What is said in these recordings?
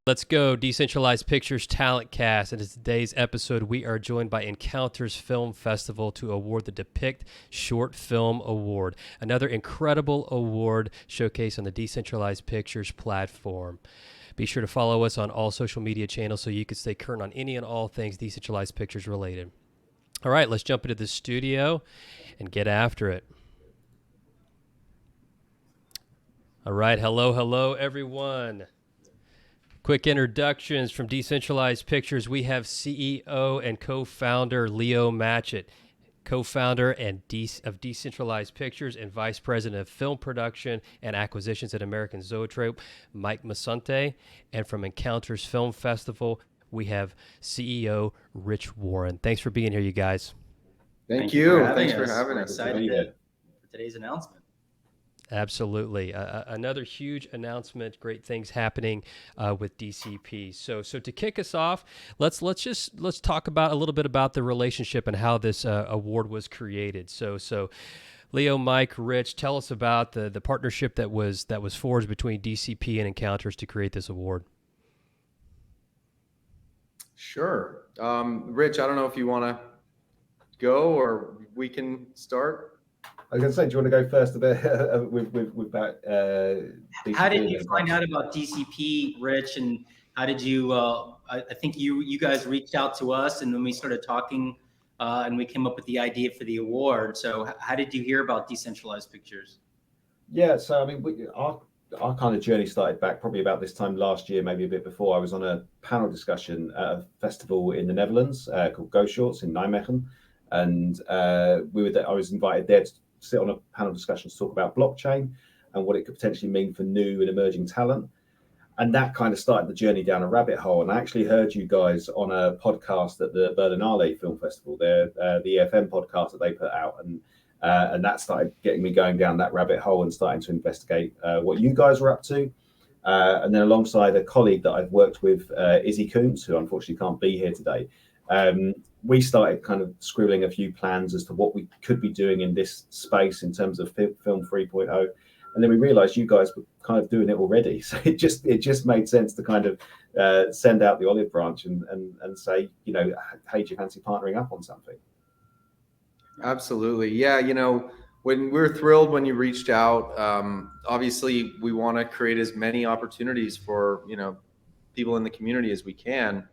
Let's go. Decentralized Pictures Talent Cast. And in today's episode, we are joined by Encounters Film Festival to award the Depict Short Film Award, another incredible award showcased on the Decentralized Pictures platform. Be sure to follow us on all social media channels so you can stay current on any and all things Decentralized Pictures related. All right, let's jump into the studio and get after it. All right, hello, everyone. Quick introductions from Decentralized Pictures. We have CEO and co-founder Leo Matchett, co-founder of Decentralized Pictures and vice president of film production and acquisitions at American Zoetrope, Mike Masante. And from Encounters Film Festival, we have CEO Rich Warren. Thanks for being here, you guys. Thank you. Thanks for having us. We're excited for today's announcement. Absolutely. Another huge announcement, great things happening with DCP. So to kick us off, let's talk about a little bit about the relationship and how this award was created. So Leo, Mike, Rich, tell us about the partnership that was forged between DCP and Encounters to create this award. Sure. Rich, I don't know if you want to go or we can start. I was going to say, do you want to go first a bit with that? DCP? How did you find out about DCP, Rich? And how did you? I think you guys reached out to us, and then we started talking, and we came up with the idea for the award. So, how did you hear about Decentralized Pictures? Yeah, so I mean, our kind of journey started back probably about this time last year, maybe a bit before. I was on a panel discussion at a festival in the Netherlands called Go Shorts in Nijmegen, and I was invited there to sit on a panel discussion to talk about blockchain and what it could potentially mean for new and emerging talent. And that kind of started the journey down a rabbit hole. And I actually heard you guys on a podcast at the Berlinale Film Festival, the EFM podcast that they put out. And that started getting me going down that rabbit hole and starting to investigate what you guys were up to. And then alongside a colleague that I've worked with, Izzy Coombs, who unfortunately can't be here today, we started kind of scribbling a few plans as to what we could be doing in this space in terms of Film 3.0. And then we realized you guys were kind of doing it already. So it just made sense to kind of send out the olive branch and say, hey, do you fancy partnering up on something? Absolutely. Yeah. When we're thrilled when you reached out, obviously we want to create as many opportunities for, people in the community as we can.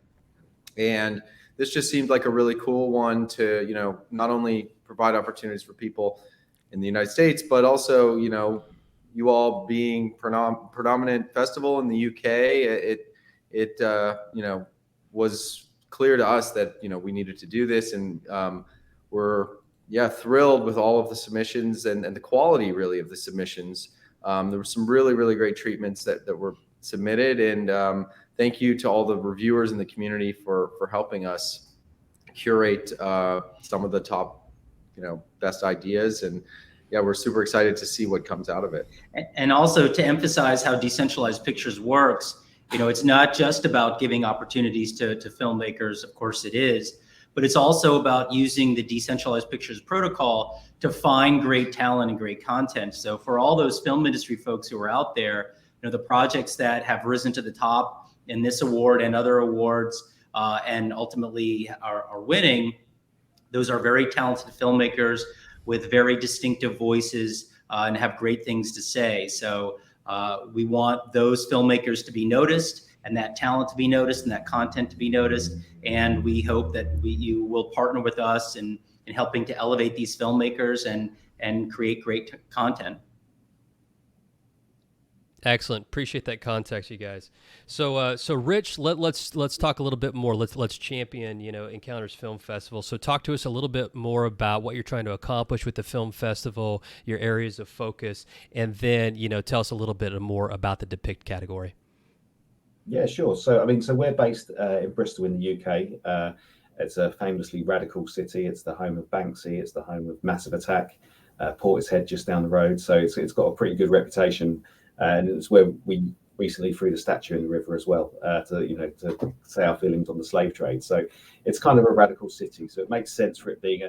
And this just seemed like a really cool one to, not only provide opportunities for people in the United States, but also, you all being predominant festival in the UK, it was clear to us that, we needed to do this. And we're thrilled with all of the submissions and the quality really of the submissions. There were some really, really great treatments that were submitted. And thank you to all the reviewers in the community for helping us curate some of the top, best ideas. And we're super excited to see what comes out of it. And also to emphasize how Decentralized Pictures works, it's not just about giving opportunities to filmmakers, of course it is, but it's also about using the Decentralized Pictures protocol to find great talent and great content. So for all those film industry folks who are out there, the projects that have risen to the top in this award and other awards and ultimately are winning, those are very talented filmmakers with very distinctive voices and have great things to say. So we want those filmmakers to be noticed and that talent to be noticed and that content to be noticed. And we hope that you will partner with us in helping to elevate these filmmakers and create great content. Excellent. Appreciate that context, you guys. So Rich, let's talk a little bit more. Let's champion, Encounters Film Festival. So talk to us a little bit more about what you're trying to accomplish with the film festival, your areas of focus, and then, tell us a little bit more about the Depict category. Yeah, sure. So we're based in Bristol in the UK. It's a famously radical city. It's the home of Banksy. It's the home of Massive Attack, Portishead just down the road. So it's got a pretty good reputation. And it's where we recently threw the statue in the river as well, to say our feelings on the slave trade. So it's kind of a radical city. So it makes sense for it being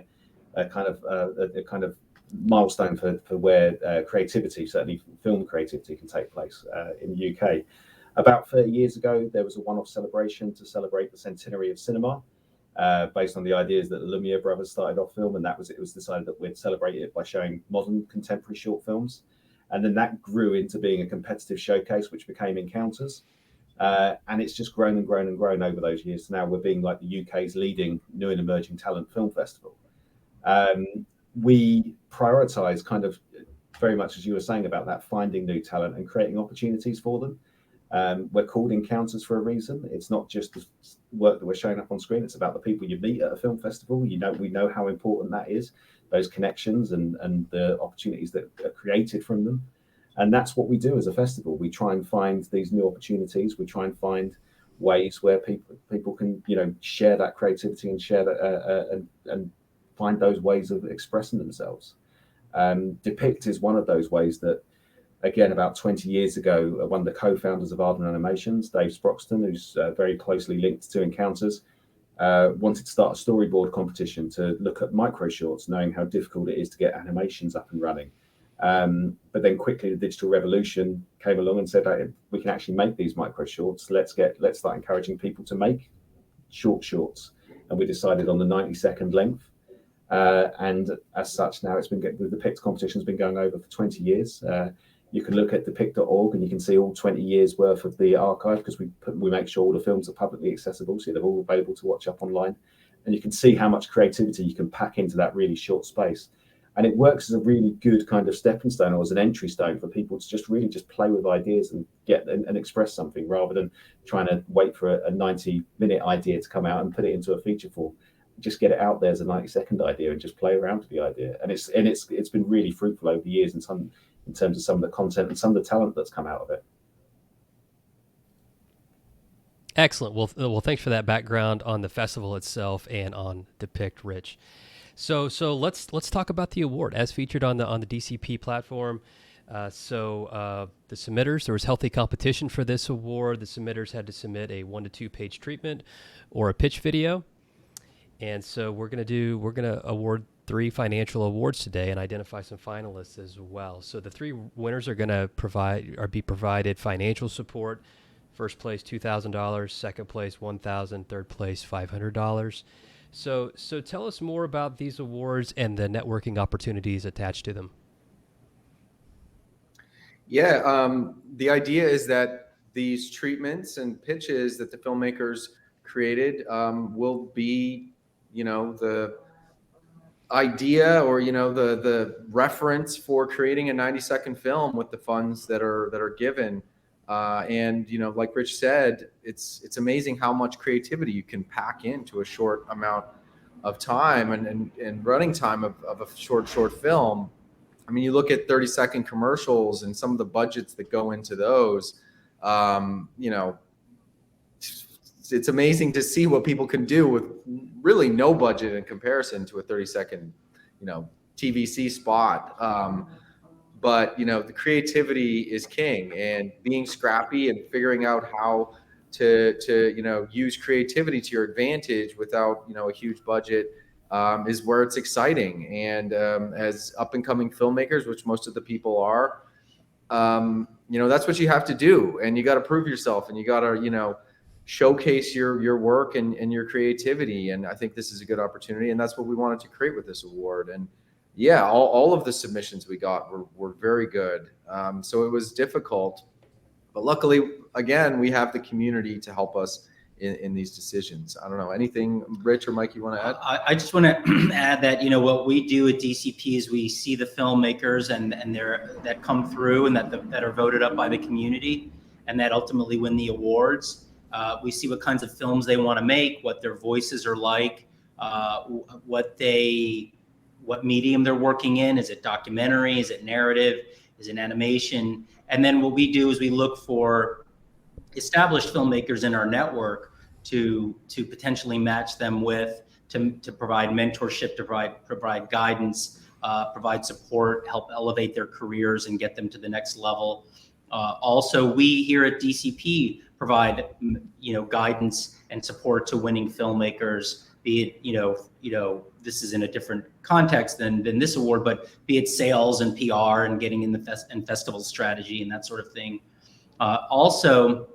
a kind of milestone for where creativity, certainly film creativity, can take place in the UK. About 30 years ago, there was a one-off celebration to celebrate the centenary of cinema, based on the ideas that the Lumiere brothers started off film, and it was decided that we'd celebrate it by showing modern contemporary short films. And then that grew into being a competitive showcase, which became Encounters. And it's just grown and grown and grown over those years. So now we're being like the UK's leading new and emerging talent film festival. We prioritize kind of very much, as you were saying, about that, finding new talent and creating opportunities for them. We're called Encounters for a reason. It's not just the work that we're showing up on screen. It's about the people you meet at a film festival. We know how important that is, those connections and the opportunities that are created from them. And that's what we do as a festival. We try and find these new opportunities. We try and find ways where people can, share that creativity and share that and find those ways of expressing themselves. Depict is one of those ways that, again, about 20 years ago, one of the co-founders of Arden Animations, Dave Sproxton, who's very closely linked to Encounters, wanted to start a storyboard competition to look at micro shorts, knowing how difficult it is to get animations up and running. But then quickly the digital revolution came along and said, we can actually make these micro shorts. Let's start encouraging people to make shorts. And we decided on the 90-second length. And as such, now the Depict competition has been going over for 20 years. You can look at depict.org and you can see all 20 years worth of the archive, because we make sure all the films are publicly accessible, so they're all available to watch up online. And you can see how much creativity you can pack into that really short space. And it works as a really good kind of stepping stone, or as an entry stone for people to just play with ideas and get and express something, rather than trying to wait for a 90-minute idea to come out and put it into a feature form. Just get it out there as a 90-second idea and just play around with the idea. And it's been really fruitful over the years in terms of some of the content and some of the talent that's come out of it. Excellent. Well, thanks for that background on the festival itself and on Depict, Rich. So let's talk about the award as featured on the DCP platform. The submitters, there was healthy competition for this award. The submitters had to submit a 1 to 2 page treatment or a pitch video. And so we're going to award 3 financial awards today and identify some finalists as well. So the 3 winners are going to be provided financial support. First place, $2,000, second place, $1,000, third place, $500. So tell us more about these awards and the networking opportunities attached to them. Yeah, the idea is that these treatments and pitches that the filmmakers created will be, the idea or, the reference for creating a 90-second film with the funds that are given. And like Rich said, it's amazing how much creativity you can pack into a short amount of time and running time of a short film. I mean, you look at 30-second commercials and some of the budgets that go into those. It's amazing to see what people can do with really no budget in comparison to a 30-second, TVC spot. But the creativity is king, and being scrappy and figuring out how to use creativity to your advantage without a huge budget is where it's exciting. And as up and coming filmmakers, which most of the people are, that's what you have to do, and you got to prove yourself, and you got to showcase your work and your creativity. And I think this is a good opportunity, and that's what we wanted to create with this award. And yeah, all of the submissions we got were very good. So it was difficult, but luckily, again, we have the community to help us in these decisions. I don't know, anything, Rich or Mike, you want to add? I just want to add that, what we do at DCP is we see the filmmakers and that come through and that are voted up by the community and that ultimately win the awards. We see what kinds of films they want to make, what their voices are like, what medium they're working in. Is it documentary? Is it narrative? Is it animation? And then what we do is we look for established filmmakers in our network to potentially match them with, to provide mentorship, to provide guidance, provide support, help elevate their careers and get them to the next level. Also, we here at DCP provide, guidance and support to winning filmmakers, be it, this is in a different context than this award, but be it sales and PR and getting in the festival strategy and that sort of thing. Also,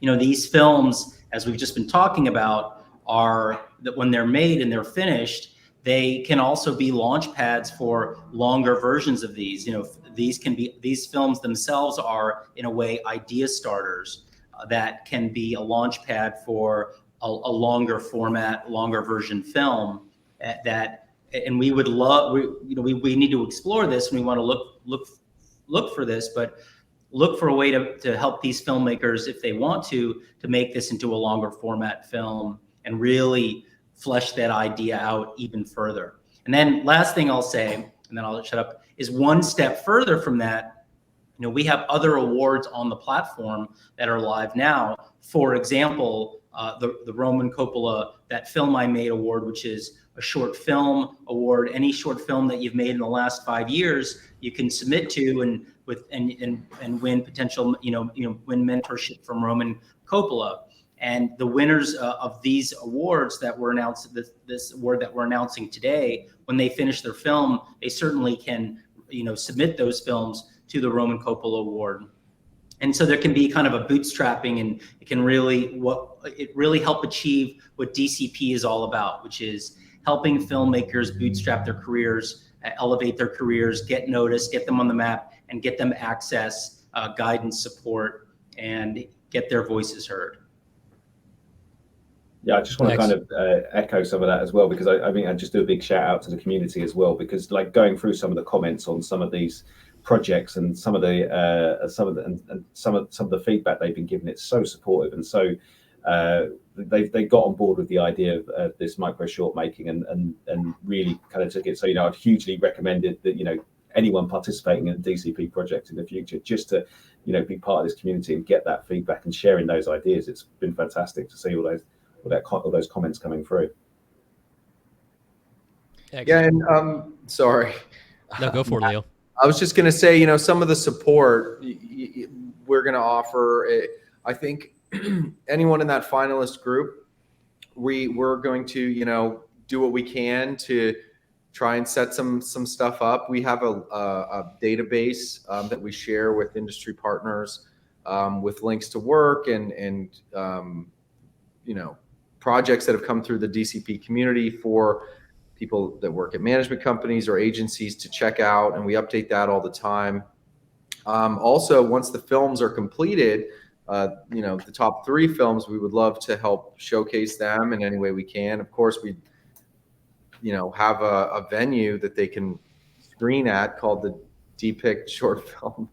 these films, as we've just been talking about, are that when they're made and they're finished, they can also be launch pads for longer versions of these. These films themselves are, in a way, idea starters that can be a launch pad for a longer format, longer version film. And we would love, we need to explore this, and we want to look for this, but look for a way to help these filmmakers, if they want to make this into a longer format film and really flesh that idea out even further. And then last thing I'll say, and then I'll shut up, is one step further from that, we have other awards on the platform that are live now. For example, the Roman Coppola That Film I Made award, which is a short film award. Any short film that you've made in the last 5 years, you can submit to and win potential, win mentorship from Roman Coppola. And the winners of these awards that were announced, this award that we're announcing today, when they finish their film, they certainly can, submit those films to the Roman Coppola Award. And so there can be kind of a bootstrapping, and it can really help achieve what DCP is all about, which is helping filmmakers bootstrap their careers, elevate their careers, get noticed, get them on the map, and get them access, guidance, support, and get their voices heard. Yeah, I just want to kind of echo some of that as well, because I mean, I just do a big shout out to the community as well, because like going through some of the comments on some of these projects and some of the feedback they've been given, it's so supportive, and so they got on board with the idea of this micro short making and really kind of took it. So I'd hugely recommend it that anyone participating in a DCP project in the future, just to be part of this community and get that feedback and sharing those ideas. It's been fantastic to see all those comments coming through. Excellent. Yeah, and sorry. No, go for it, Leo. I was just going to say, some of the support we're going to offer. I think anyone in that finalist group, we're going to do what we can to try and set some stuff up. We have a database that we share with industry partners with links to work and projects that have come through the DCP community for people that work at management companies or agencies to check out, and we update that all the time. Also, once the films are completed, the top 3 films, we would love to help showcase them in any way we can. Of course, we have a venue that they can screen at called the Depict short film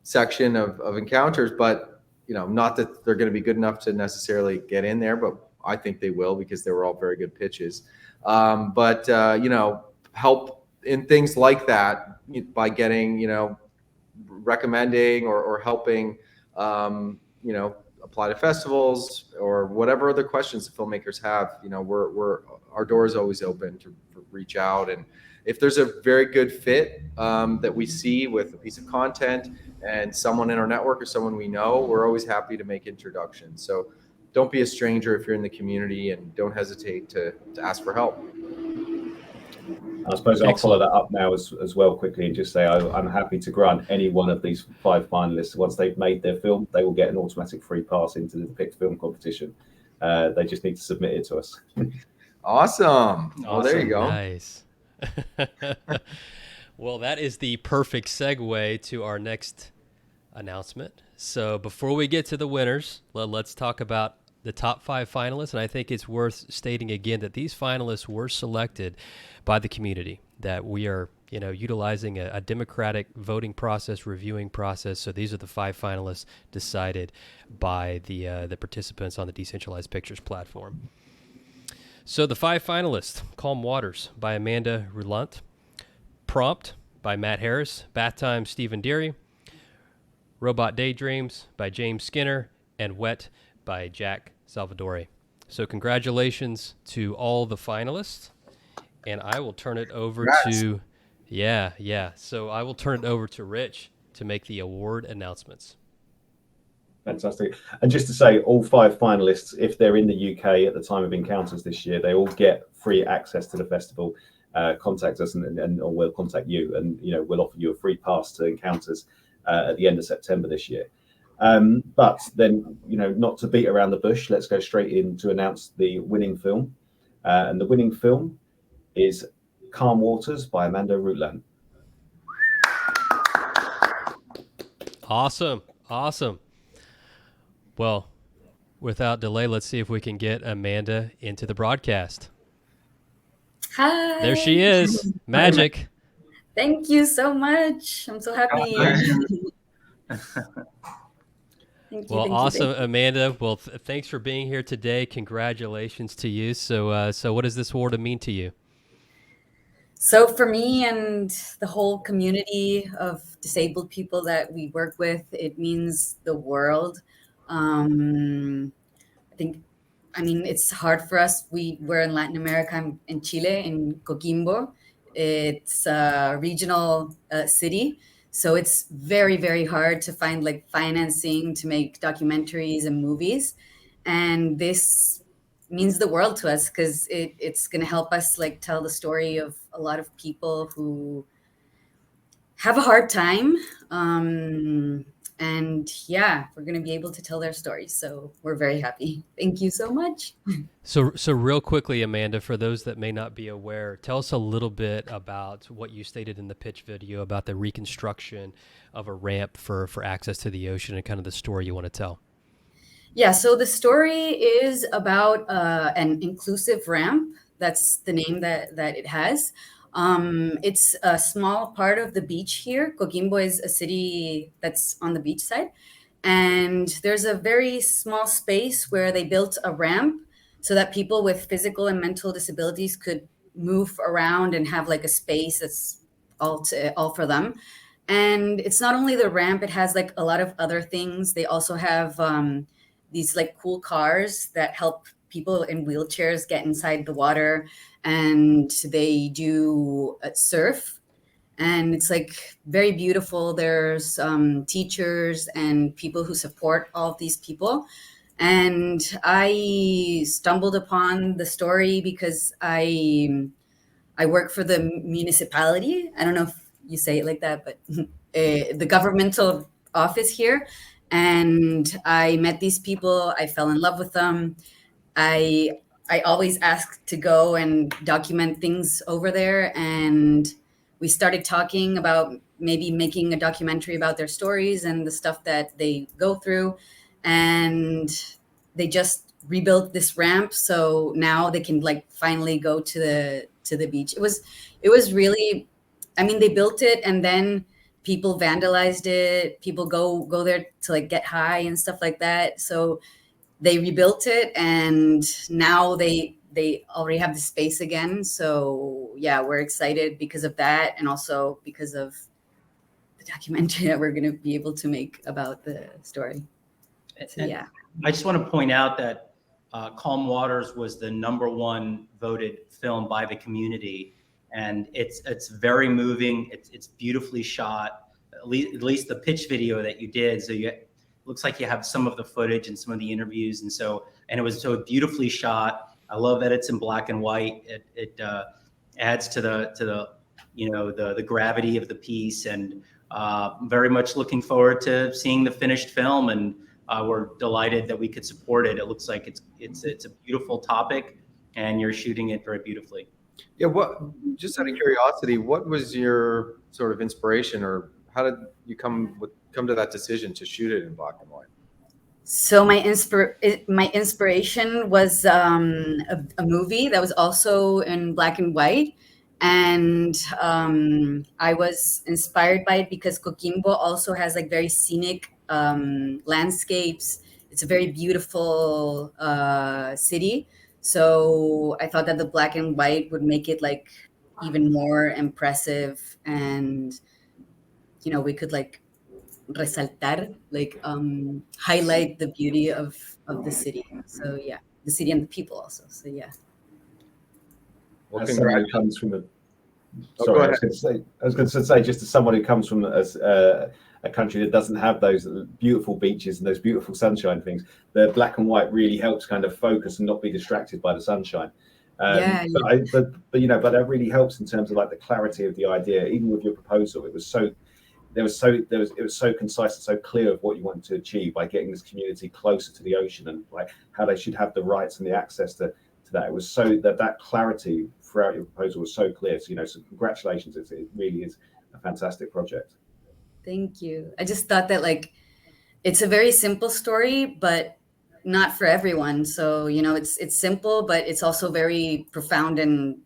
section of Encounters, but not that they're going to be good enough to necessarily get in there, but I think they will, because they were all very good pitches. But help in things like that by getting, recommending or helping, apply to festivals or whatever other questions the filmmakers have. Our door is always open to reach out. And if there's a very good fit that we see with a piece of content and someone in our network or someone we know, we're always happy to make introductions. So don't be a stranger if you're in the community, and don't hesitate to ask for help. I suppose I'll follow that up now as well quickly and just say I'm happy to grant any one of these 5 finalists, once they've made their film, they will get an automatic free pass into the Depict Film competition. They just need to submit it to us. Awesome. Well, there you go. Nice. Well, that is the perfect segue to our next announcement. So before we get to the winners, let's talk about the top 5 finalists. And I think it's worth stating again that these finalists were selected by the community, that we are, utilizing a democratic voting process, reviewing process. So these are the 5 finalists decided by the participants on the Decentralized Pictures platform. So the 5 finalists: Calm Waters by Amanda Roulant, Prompt by Matt Harris, Bath Time Stephen Deary, Robot Daydreams by James Skinner, and Wet by Jack Salvadore. So congratulations to all the finalists, and I will turn it over to So I will turn it over to Rich to make the award announcements. Fantastic. And just to say, all 5 finalists, if they're in the UK at the time of Encounters this year, they all get free access to the festival. Contact us or we'll contact you, and we'll offer you a free pass to Encounters at the end of September this year. But then, not to beat around the bush, let's go straight in to announce the winning film. And the winning film is Calm Waters by Amanda Rutland. Awesome. Well, without delay, let's see if we can get Amanda into the broadcast. Hi. There she is. Magic. Thank you so much. I'm so happy. Thank you, Awesome, Amanda. Well, thanks for being here today. Congratulations to you. So what does this award mean to you? So for me and the whole community of disabled people that we work with, it means the world. It's hard for us. We're in Latin America. I'm in Chile, in Coquimbo. It's a regional city. So it's very, very hard to find financing to make documentaries and movies. And this means the world to us because it's going to help us tell the story of a lot of people who have a hard time. And yeah, we're going to be able to tell their stories. So we're very happy. Thank you so much. So real quickly, Amanda, for those that may not be aware, tell us a little bit about what you stated in the pitch video about the reconstruction of a ramp for access to the ocean and kind of the story you want to tell. Yeah, so the story is about an inclusive ramp. That's the name that it has. It's a small part of the beach here. Coquimbo is a city that's on the beach side. And there's a very small space where they built a ramp so that people with physical and mental disabilities could move around and have a space that's all for them. And it's not only the ramp, it has a lot of other things. They also have these cool cars that help people in wheelchairs get inside the water, and they do surf, and it's very beautiful. There's teachers and people who support all of these people. And I stumbled upon the story because I work for the municipality. I don't know if you say it like that, but the governmental office here. And I met these people. I fell in love with them. I always asked to go and document things over there. And we started talking about maybe making a documentary about their stories and the stuff that they go through. And they just rebuilt this ramp. So now they can finally go to the beach. It was really, they built it and then people vandalized it. People go there to get high and stuff like that. So they rebuilt it, and now they already have the space again. So yeah, we're excited because of that, and also because of the documentary that we're going to be able to make about the story. So yeah, I just want to point out that Calm Waters was the #1 voted film by the community, and it's very moving. It's beautifully shot. At least the pitch video that you did. So looks like you have some of the footage and some of the interviews, and it was so beautifully shot. I love that it's in black and white. It adds to the gravity of the piece, and very much looking forward to seeing the finished film. And we're delighted that we could support it. It looks like it's a beautiful topic, and you're shooting it very beautifully. Yeah. Just out of curiosity, what was your sort of inspiration, or how did you come to that decision to shoot it in black and white? So my inspiration was a movie that was also in black and white. And I was inspired by it because Coquimbo also has very scenic landscapes. It's a very beautiful city. So I thought that the black and white would make it even more impressive, and we could resaltar, highlight the beauty of the city. So yeah, the city and the people also. So yeah. Well, As someone who comes from go ahead. I was going to say, just as someone who comes from a country that doesn't have those beautiful beaches and those beautiful sunshine things, the black and white really helps kind of focus and not be distracted by the sunshine. But that really helps in terms of the clarity of the idea. Even with your proposal, it was so it was so concise and so clear of what you wanted to achieve by getting this community closer to the ocean and like how they should have the rights and the access to that. It was so that clarity throughout your proposal was so clear. So, so congratulations. It really is a fantastic project. Thank you. I just thought that like it's a very simple story, but not for everyone. So, it's simple, but it's also very profound and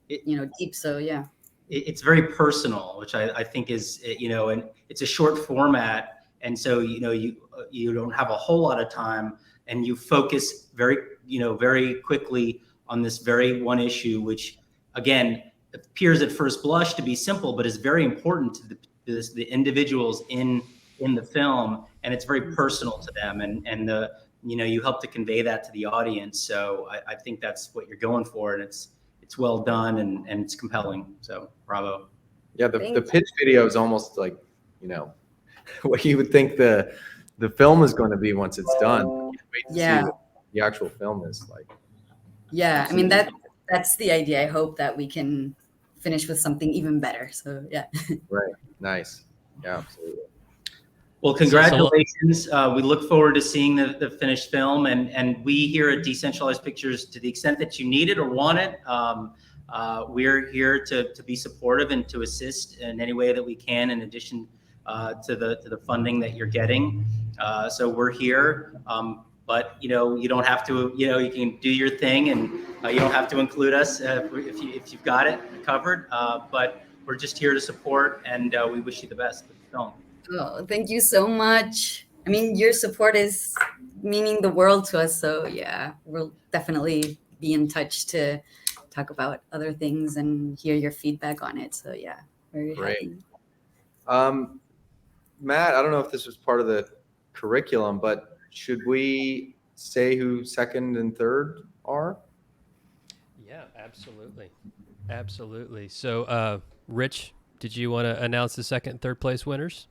deep. So, yeah. It's very personal, which I think is, and it's a short format. And so, you don't have a whole lot of time, and you focus very quickly on this very one issue, which again, appears at first blush to be simple, but is very important to the individuals in the film. And it's very personal to them. And you help to convey that to the audience. So I think that's what you're going for. And it's well done and it's compelling. So bravo. Yeah, the pitch video is almost like, what you would think the film is going to be once it's done. Can't wait to see what the actual film is like. Yeah, I mean that's the idea. I hope that we can finish with something even better. So yeah. Right. Nice. Yeah, absolutely. Well, congratulations. We look forward to seeing the finished film, and we here at Decentralized Pictures, to the extent that you need it or want it, we're here to be supportive and to assist in any way that we can, in addition to the funding that you're getting. So we're here, but you don't have to. You can do your thing, and you don't have to include us if you've got it covered. But we're just here to support, and we wish you the best with the film. Oh, thank you so much. I mean, your support is meaning the world to us. So yeah, we'll definitely be in touch to talk about other things and hear your feedback on it. So yeah, very great. happy. Matt, I don't know if this was part of the curriculum, but should we say who second and third are? Yeah, absolutely. So, Rich, did you want to announce the second and third place winners?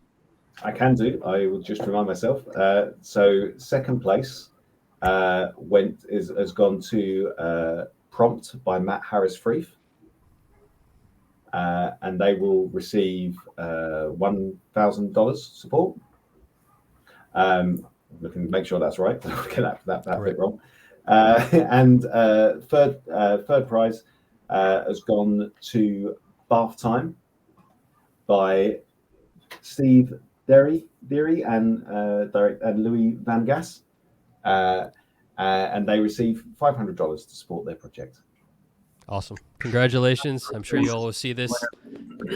I can do. I will just remind myself. So second place has gone to Prompt by Matt Harris-Freeth. And they will receive $1,000 support. Looking to make sure that's right. I'll get that bit wrong. And third prize has gone to Bath Time by Steve Derry and Louis Van Gas, and they receive $500 to support their project. Awesome. Congratulations. I'm sure you all will see this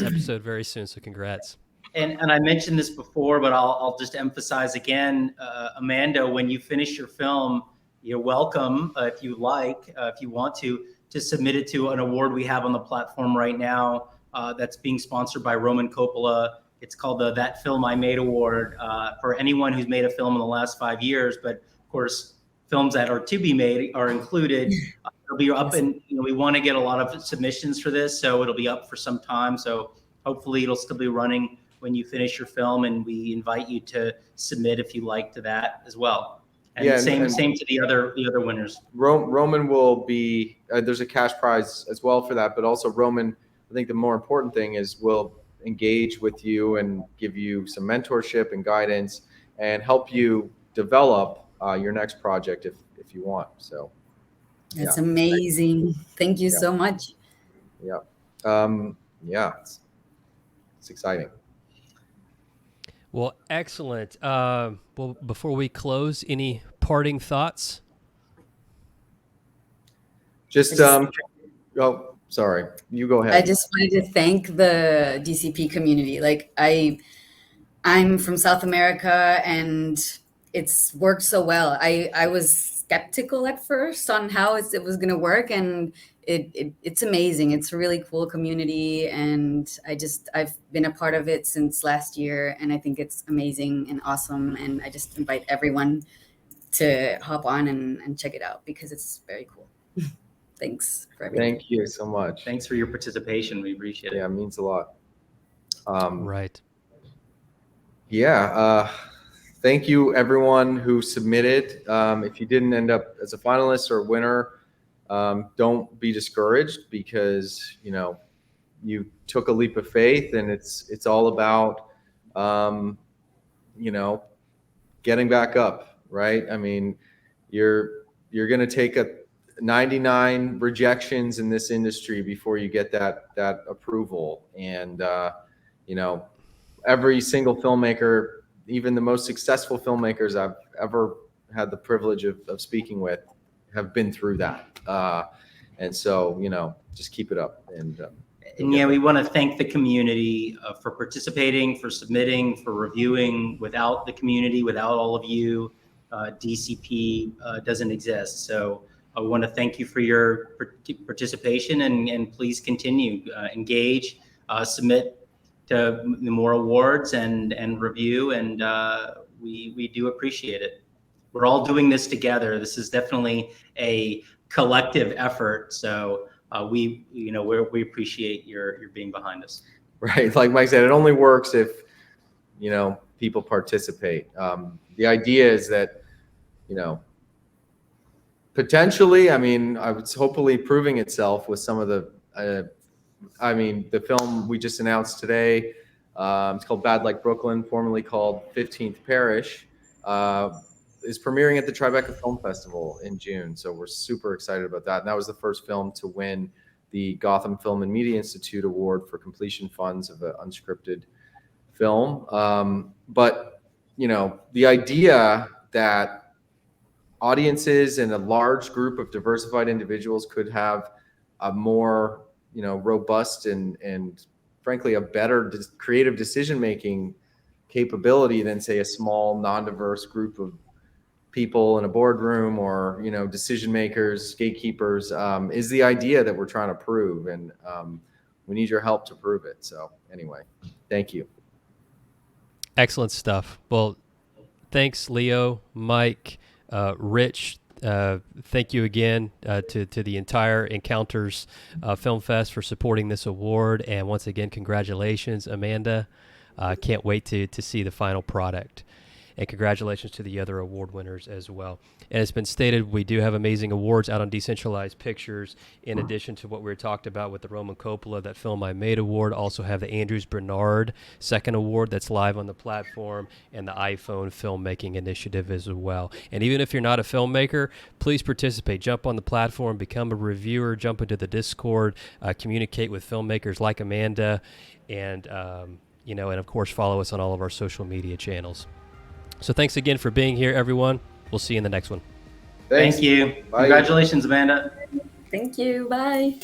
episode very soon, so congrats. And I mentioned this before, but I'll just emphasize again, Amanda, when you finish your film, you're welcome, if you want to submit it to an award we have on the platform right now that's being sponsored by Roman Coppola. It's called the That Film I Made Award for anyone who's made a film in the last 5 years. But of course, films that are to be made are included. It'll be up, and we want to get a lot of submissions for this, so it'll be up for some time. So hopefully it'll still be running when you finish your film, and we invite you to submit if you like to that as well. And same to the other winners. Roman will be there's a cash prize as well for that, but also Roman, I think the more important thing is will engage with you and give you some mentorship and guidance and help you develop your next project if you want. So that's amazing. Thank you so much. Yeah. It's exciting. Well, excellent. Well, before we close, parting thoughts? Oh, sorry. You go ahead. I just wanted to thank the DCP community. Like I'm from South America, and it's worked so well. I was skeptical at first on how it was going to work, and it's amazing. It's a really cool community, and I've been a part of it since last year, and I think it's amazing and awesome. And I just invite everyone to hop on and check it out because it's very cool. Thanks for everything. Thank you so much. Thanks for your participation. We appreciate it. Yeah, it means a lot. Right. Yeah. Thank you, everyone who submitted. If you didn't end up as a finalist or a winner, don't be discouraged because, you took a leap of faith, and it's all about, you know, getting back up, right? I mean, you're going to take 99 rejections in this industry before you get that approval. And, you know, every single filmmaker, even the most successful filmmakers I've ever had the privilege of speaking with, have been through that. And so, you know, just keep it up. And yeah, we want to thank the community for participating, for submitting, for reviewing. Without the community, without all of you, DCP doesn't exist. So I want to thank you for your participation, and please continue, engage, submit to more awards and review, and we do appreciate it. We're all doing this together. This is definitely a collective effort. So we appreciate your being behind us. right, like Mike said, it only works if, you know, people participate. The idea is that, you know, potentially, I mean, it's hopefully proving itself with some of the, I mean, the film we just announced today, it's called Bad Like Brooklyn, formerly called 15th Parish, is premiering at the Tribeca Film Festival in June. So we're super excited about that. And that was the first film to win the Gotham Film and Media Institute Award for completion funds of an unscripted film. But, you know, the idea that audiences and a large group of diversified individuals could have a more, you know, robust and frankly a better creative decision-making capability than, say, a small non-diverse group of people in a boardroom, or, you know, decision makers, gatekeepers, is the idea that we're trying to prove. And we need your help to prove it. So anyway, thank you. Excellent stuff. Well, thanks, Leo, Mike, Rich. Thank you again to the entire Encounters Film Fest for supporting this award. And once again, congratulations, Amanda. Can't wait to see the final product. And congratulations to the other award winners as well. And it's been stated, we do have amazing awards out on Decentralized Pictures, in addition to what we talked about with the Roman Coppola, that Film I Made award. Also have the Andrews Bernard second award that's live on the platform, and the iPhone Filmmaking Initiative as well. And even if you're not a filmmaker, please participate. Jump on the platform, become a reviewer, jump into the Discord, communicate with filmmakers like Amanda, and, you know, and of course, follow us on all of our social media channels. So thanks again for being here, everyone. We'll see you in the next one. Thanks. Thank you. Bye. Congratulations, Amanda. Thank you. Bye.